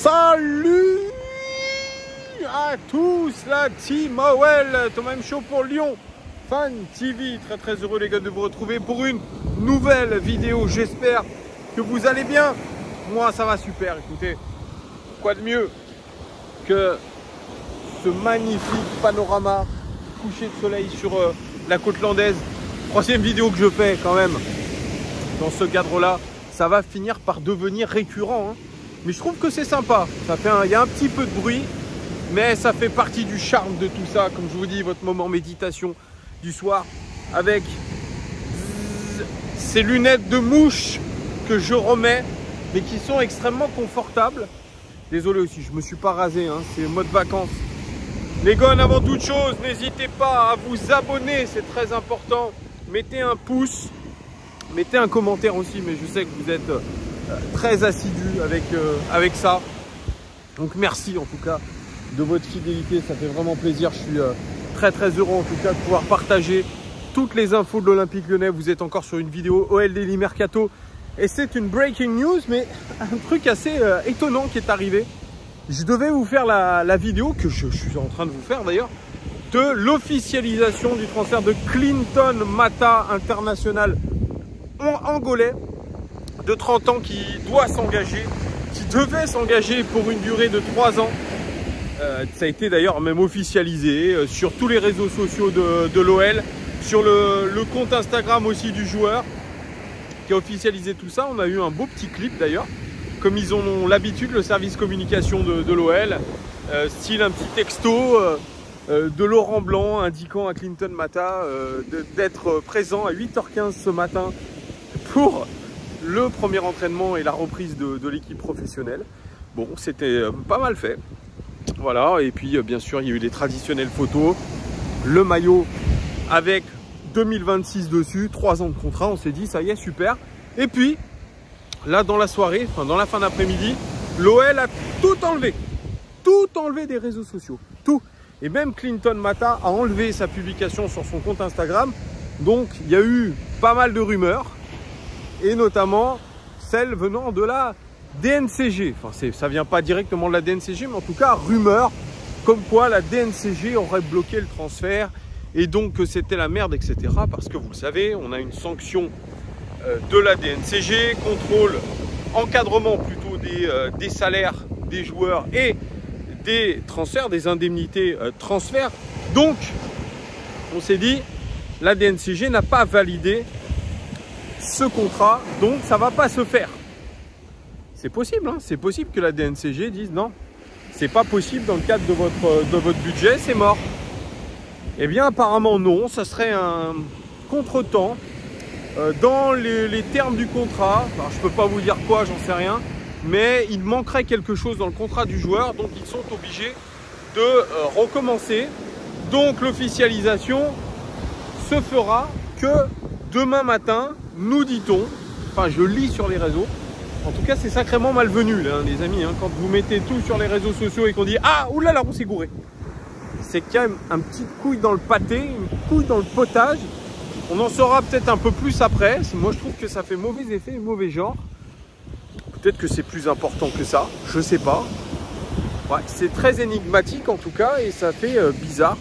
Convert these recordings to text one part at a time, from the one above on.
Salut à tous, la team OL, Thomas M Show pour Lyon Fan TV. Très heureux les gars de vous retrouver pour une nouvelle vidéo. J'espère que vous allez bien. Moi ça va super. Écoutez, quoi de mieux que ce magnifique panorama coucher de soleil sur la côte landaise. Troisième vidéo que je fais quand même dans ce cadre là. Ça va finir par devenir récurrent, hein. Mais je trouve que c'est sympa. Il y a un petit peu de bruit, mais ça fait partie du charme de tout ça. Comme je vous dis, votre moment méditation du soir avec ces lunettes de mouche que je remets, mais qui sont extrêmement confortables. Désolé aussi, je me suis pas rasé, hein, c'est mode vacances. Les gars, avant toute chose, n'hésitez pas à vous abonner, c'est très important. Mettez un pouce, mettez un commentaire aussi, mais je sais que vous êtes très assidus avec ça. Donc merci en tout cas de votre fidélité, ça fait vraiment plaisir. Je suis très heureux en tout cas de pouvoir partager toutes les infos de l'Olympique Lyonnais. Vous êtes encore sur une vidéo OL Daily Mercato et c'est une breaking news, mais un truc assez étonnant qui est arrivé. Je devais vous faire la vidéo que je suis en train de vous faire d'ailleurs, de l'officialisation du transfert de Clinton Mata, international angolais de 30 ans qui doit s'engager, qui devait s'engager pour une durée de 3 ans. Ça a été d'ailleurs même officialisé sur tous les réseaux sociaux de l'OL, sur le compte Instagram aussi du joueur qui a officialisé tout ça. On a eu un beau petit clip d'ailleurs, comme ils ont l'habitude, le service communication de l'OL, style un petit texto de Laurent Blanc indiquant à Clinton Mata d'être présent à 8h15 ce matin pour le premier entraînement et la reprise de l'équipe professionnelle. Bon, c'était pas mal fait. Voilà, et puis bien sûr, il y a eu les traditionnelles photos, le maillot avec 2026 dessus, 3 ans de contrat, on s'est dit, ça y est, super. Et puis, là, dans la soirée, enfin dans la fin d'après-midi, l'OL a tout enlevé des réseaux sociaux, tout. Et même Clinton Mata a enlevé sa publication sur son compte Instagram. Donc, il y a eu pas mal de rumeurs, et notamment celle venant de la DNCG. Enfin, ça vient pas directement de la DNCG, mais en tout cas, rumeur comme quoi la DNCG aurait bloqué le transfert et donc que c'était la merde, etc. Parce que vous le savez, on a une sanction de la DNCG, contrôle, encadrement plutôt des salaires des joueurs et des transferts, des indemnités transferts. Donc, on s'est dit, la DNCG n'a pas validé ce contrat, donc ça va pas se faire. C'est possible, hein, c'est possible que la DNCG dise non, c'est pas possible dans le cadre de votre budget, c'est mort. Eh bien apparemment non, ça serait un contretemps dans les termes du contrat. Alors, je peux pas vous dire quoi, j'en sais rien, mais il manquerait quelque chose dans le contrat du joueur, donc ils sont obligés de recommencer. Donc l'officialisation se fera que demain matin, nous dit-on, enfin je lis sur les réseaux, en tout cas c'est sacrément malvenu là, les amis, hein, quand vous mettez tout sur les réseaux sociaux et qu'on dit ah oulala on s'est gouré. C'est quand même un petit couille dans le pâté, une couille dans le potage. On en saura peut-être un peu plus après. Moi je trouve que ça fait mauvais effet et mauvais genre. Peut-être que c'est plus important que ça, je sais pas. Ouais, c'est très énigmatique en tout cas et ça fait bizarre.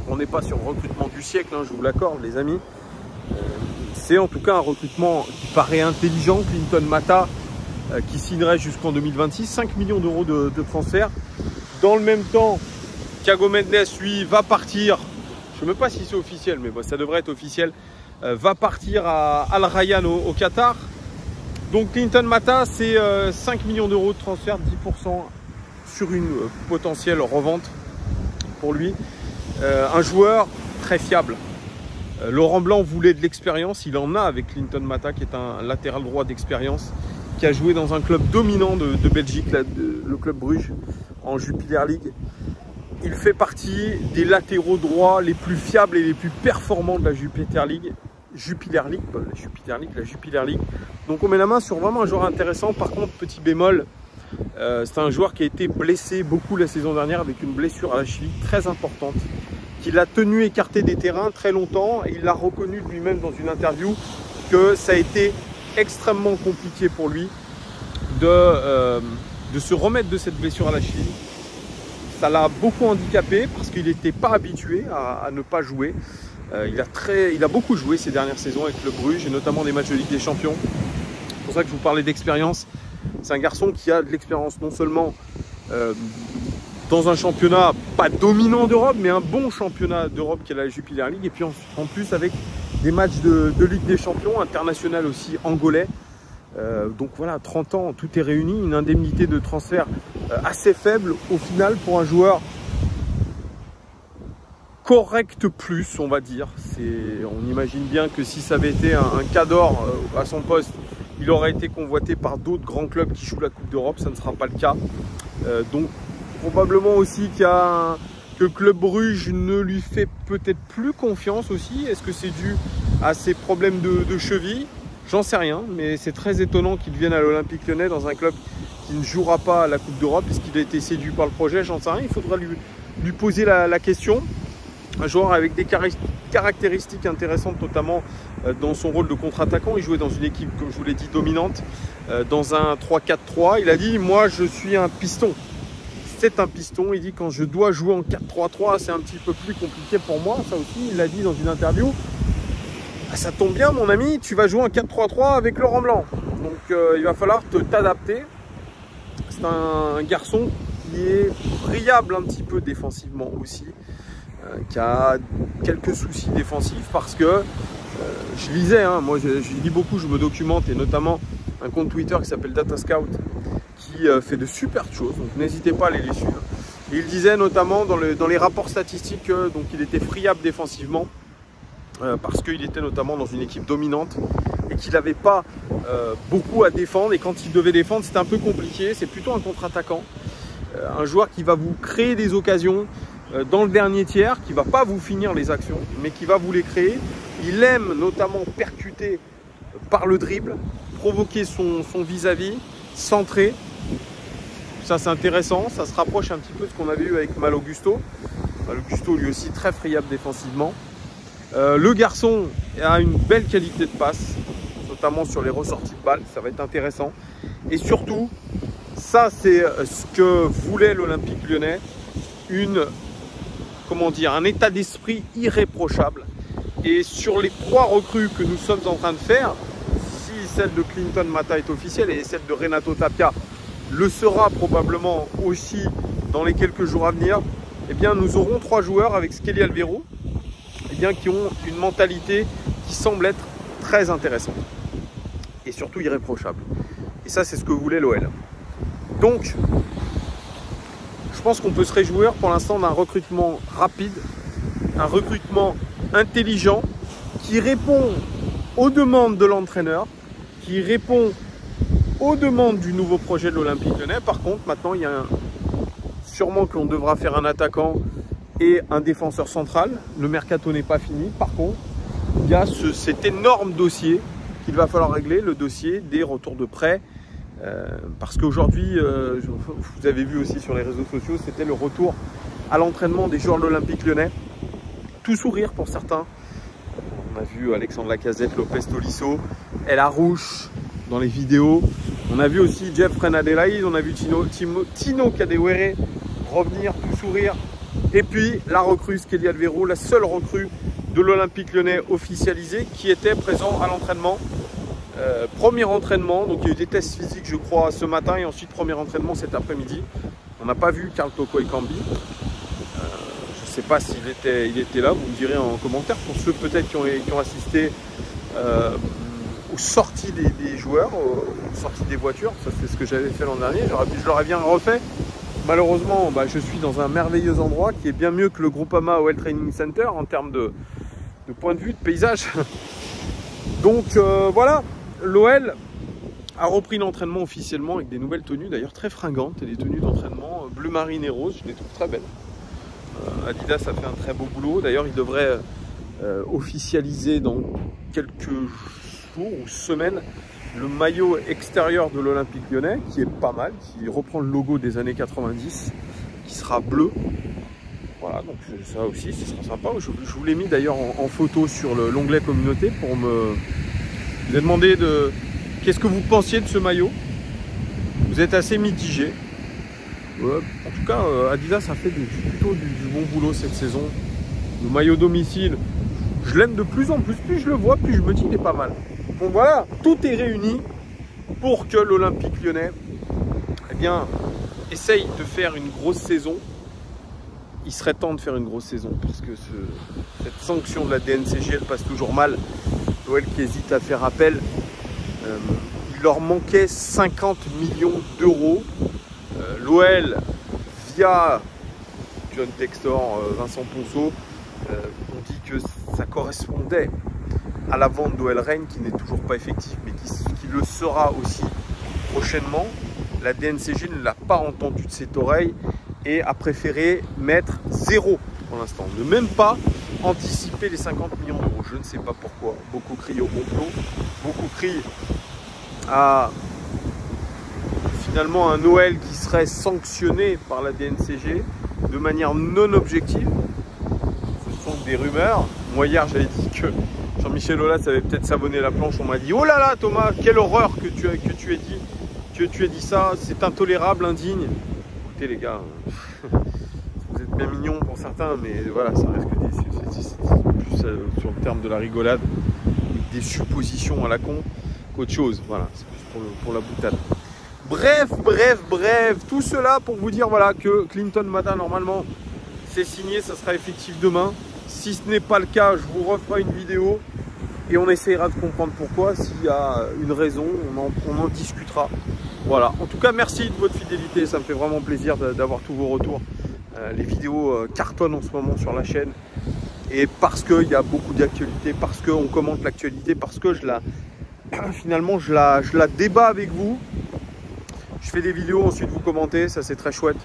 On n'est pas sur le recrutement du siècle, hein, je vous l'accorde les amis. C'est en tout cas un recrutement qui paraît intelligent. Clinton Mata qui signerait jusqu'en 2026, 5 millions d'euros de transfert. Dans le même temps, Thiago Mendes, lui, va partir, je ne sais même pas si c'est officiel, mais bon, ça devrait être officiel, va partir à Al Rayyan au Qatar. Donc Clinton Mata, c'est 5 millions d'euros de transfert, 10% sur une potentielle revente pour lui. Un joueur très fiable. Laurent Blanc voulait de l'expérience, il en a avec Clinton Mata qui est un latéral droit d'expérience qui a joué dans un club dominant de Belgique, le club Bruges en Jupiler League. Il fait partie des latéraux droits les plus fiables et les plus performants de la Jupiler League. La Jupiler League. Donc on met la main sur vraiment un joueur intéressant. Par contre, petit bémol, c'est un joueur qui a été blessé beaucoup la saison dernière avec une blessure à la cheville très importante, qui l'a tenu écarté des terrains très longtemps. Et il l'a reconnu lui-même dans une interview que ça a été extrêmement compliqué pour lui de de se remettre de cette blessure à la cheville. Ça l'a beaucoup handicapé parce qu'il n'était pas habitué à ne pas jouer. Il a beaucoup joué ces dernières saisons avec le Bruges et notamment des matchs de Ligue des Champions. C'est pour ça que je vous parlais d'expérience. C'est un garçon qui a de l'expérience non seulement dans un championnat pas dominant d'Europe, mais un bon championnat d'Europe qui est la Jupiler League. Et puis en plus avec des matchs de Ligue des Champions, international aussi angolais. Donc voilà, 30 ans, tout est réuni, une indemnité de transfert assez faible au final pour un joueur correct plus, on va dire. On imagine bien que si ça avait été un cador à son poste, il aurait été convoité par d'autres grands clubs qui jouent la Coupe d'Europe, ça ne sera pas le cas. Donc probablement aussi que Club Bruges ne lui fait peut-être plus confiance aussi. Est-ce que c'est dû à ses problèmes de cheville? J'en sais rien, mais c'est très étonnant qu'il vienne à l'Olympique Lyonnais dans un club qui ne jouera pas la Coupe d'Europe puisqu'il a été séduit par le projet, j'en sais rien. Il faudra lui poser la question. Un joueur avec des caractéristiques intéressantes, notamment dans son rôle de contre-attaquant. Il jouait dans une équipe, comme je vous l'ai dit, dominante, dans un 3-4-3. Il a dit, moi je suis un piston. C'est un piston. Il dit, quand je dois jouer en 4-3-3, c'est un petit peu plus compliqué pour moi. Ça aussi, il l'a dit dans une interview. Ah, ça tombe bien mon ami, tu vas jouer en 4-3-3 avec Laurent Blanc. Donc il va falloir t'adapter. C'est un garçon qui est friable un petit peu défensivement aussi, qui a quelques soucis défensifs parce que je lisais, hein, moi je lis beaucoup, je me documente, et notamment un compte Twitter qui s'appelle Data Scout qui fait de super choses, donc n'hésitez pas à aller les suivre. Et il disait notamment dans les rapports statistiques donc il était friable défensivement. Parce qu'il était notamment dans une équipe dominante et qu'il n'avait pas beaucoup à défendre, et quand il devait défendre c'était un peu compliqué. C'est plutôt un contre-attaquant, un joueur qui va vous créer des occasions dans le dernier tiers, qui ne va pas vous finir les actions mais qui va vous les créer. Il aime notamment percuter par le dribble, provoquer son vis-à-vis, centrer. Ça c'est intéressant, ça se rapproche un petit peu de ce qu'on avait eu avec Malo Gusto. Malo Gusto lui aussi très friable défensivement. Le garçon a une belle qualité de passe, notamment sur les ressorties de balles, ça va être intéressant. Et surtout, ça c'est ce que voulait l'Olympique Lyonnais, un état d'esprit irréprochable. Et sur les 3 recrues que nous sommes en train de faire, si celle de Clinton Mata est officielle et celle de Renato Tapia le sera probablement aussi dans les quelques jours à venir, eh bien nous aurons 3 joueurs avec Skelly Alvero, qui ont une mentalité qui semble être très intéressante et surtout irréprochable. Et ça, c'est ce que voulait l'OL. Donc, je pense qu'on peut se réjouir pour l'instant d'un recrutement rapide, un recrutement intelligent qui répond aux demandes de l'entraîneur, qui répond aux demandes du nouveau projet de l'Olympique Lyonnais. Par contre, maintenant, il y a sûrement qu'on devra faire un attaquant et un défenseur central. Le mercato n'est pas fini. Par contre, il y a cet énorme dossier qu'il va falloir régler, le dossier des retours de prêt. Parce qu'aujourd'hui, vous avez vu aussi sur les réseaux sociaux, c'était le retour à l'entraînement des joueurs de l'Olympique Lyonnais. Tout sourire pour certains. On a vu Alexandre Lacazette, Lopez Tolisso, El Arouche dans les vidéos. On a vu aussi Jeff Adelaide, on a vu Tino Kadewere revenir, tout sourire. Et puis la recrue Skelly Alvero, la seule recrue de l'Olympique Lyonnais officialisée qui était présent à l'entraînement. Premier entraînement, donc il y a eu des tests physiques je crois ce matin et ensuite premier entraînement cet après-midi. On n'a pas vu Karl Toko Ekambi. Je ne sais pas s'il était là, vous me direz en commentaire. Pour ceux peut-être qui ont assisté aux sorties des joueurs, aux sorties des voitures, ça c'est ce que j'avais fait l'an dernier, je l'aurais bien refait. Malheureusement, je suis dans un merveilleux endroit qui est bien mieux que le Groupama OL Training Center en termes de point de vue, de paysage. Donc voilà, l'OL a repris l'entraînement officiellement avec des nouvelles tenues, d'ailleurs très fringantes, et des tenues d'entraînement bleu marine et rose, je les trouve très belles. Adidas a fait un très beau boulot, d'ailleurs il devrait officialiser dans quelques jours ou semaines le maillot extérieur de l'Olympique Lyonnais, qui est pas mal, qui reprend le logo des années 90, qui sera bleu. Voilà, donc ça aussi, ce sera sympa. Je vous l'ai mis d'ailleurs en photo sur l'onglet communauté pour vous ai demandé qu'est-ce que vous pensiez de ce maillot. Vous êtes assez mitigé. En tout cas, Adidas a fait plutôt du bon boulot cette saison. Le maillot domicile, je l'aime de plus en plus. Plus je le vois, plus je me dis qu'il est pas mal. Donc voilà, tout est réuni pour que l'Olympique Lyonnais essaye de faire une grosse saison. Il serait temps de faire une grosse saison parce que cette sanction de la DNCG, elle passe toujours mal. L'OL qui hésite à faire appel. Il leur manquait 50 millions d'euros. L'OL, via John Textor, Vincent Ponceau, ont dit que ça correspondait à la vente d'OL Reign qui n'est toujours pas effective mais qui le sera aussi prochainement. La DNCG ne l'a pas entendu de cette oreille et a préféré mettre 0 pour l'instant. Ne même pas anticiper les 50 millions d'euros. Je ne sais pas pourquoi. Beaucoup crient au complot. Beaucoup crient à finalement un OL qui serait sanctionné par la DNCG de manière non objective. Ce sont des rumeurs. Moi hier j'avais dit que Jean-Michel Aulas avait peut-être savonné la planche. On m'a dit oh là là Thomas, quelle horreur que tu aies dit ça, c'est intolérable, indigne. Écoutez les gars, vous êtes bien mignons pour certains, mais voilà, ça reste que plus sur le terme de la rigolade, des suppositions à la con qu'autre chose. Voilà, c'est plus pour la boutade. Bref, tout cela pour vous dire voilà que Clinton Mata normalement c'est signé, ça sera effectif demain. Si ce n'est pas le cas, je vous referai une vidéo et on essaiera de comprendre pourquoi. S'il y a une raison, on en discutera. Voilà, en tout cas merci de votre fidélité, ça me fait vraiment plaisir d'avoir tous vos retours. Les vidéos cartonnent en ce moment sur la chaîne et parce qu'il y a beaucoup d'actualité, parce qu'on commente l'actualité, parce que finalement je la débat avec vous. Je fais des vidéos, ensuite vous commentez, ça c'est très chouette.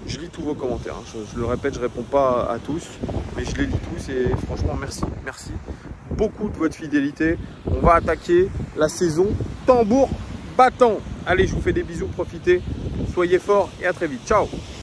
Je lis tous vos commentaires, hein. Je le répète, je ne réponds pas à tous, mais je les lis tous et franchement merci beaucoup de votre fidélité. On va attaquer la saison tambour battant. Allez, je vous fais des bisous, profitez, soyez forts et à très vite. Ciao.